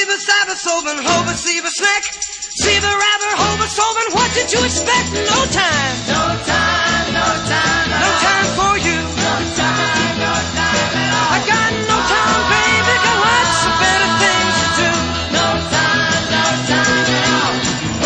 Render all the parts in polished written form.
the Sabbath, Oben, Hober, see the snack. See the rabbit, Hober, Soben, what did you expect? No time. No time, no time at No all. time for you. No time, no time at all. I got no time, baby, got lots of better things to do. No time, no time at all.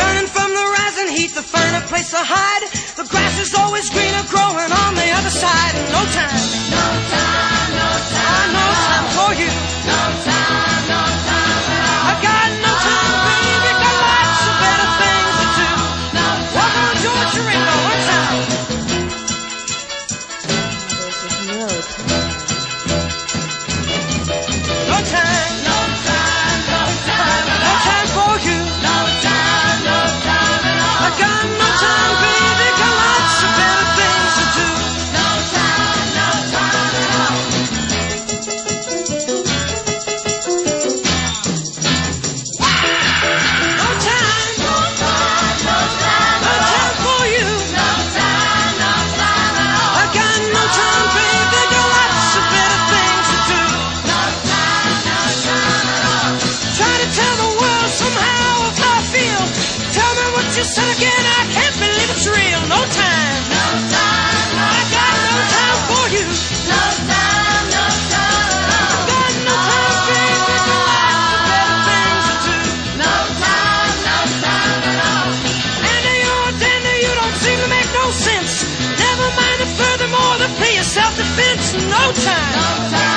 Running from the rising heat to find a place to hide. The grass is always greener growing on the other side. No time. No time, no time No at all. time for you. No time, no time at all. I got no time, baby, got lots of better things to do. No Walk time, on, George, you ain't no one time. No time, no time, no time at no all. time for you. No time, no time at all. I got no time, baby, got lots of better things to do. No time, no time at all. No time, No time, no time no at all. time for you. No time, no time at all. I got no time, baby, got lots of better things to do. No time, no time at all. Try to tell the world somehow of how I feel. Tell me what you said again, I can't believe it's real. No time, No time, no I got no time for you. no time, no time at all. Got no time, baby, got lots of better things to do. No time, no time at all. Dandy, you don't seem to make no sense. Never mind the furthermore, the play of self-defense. No time. No time.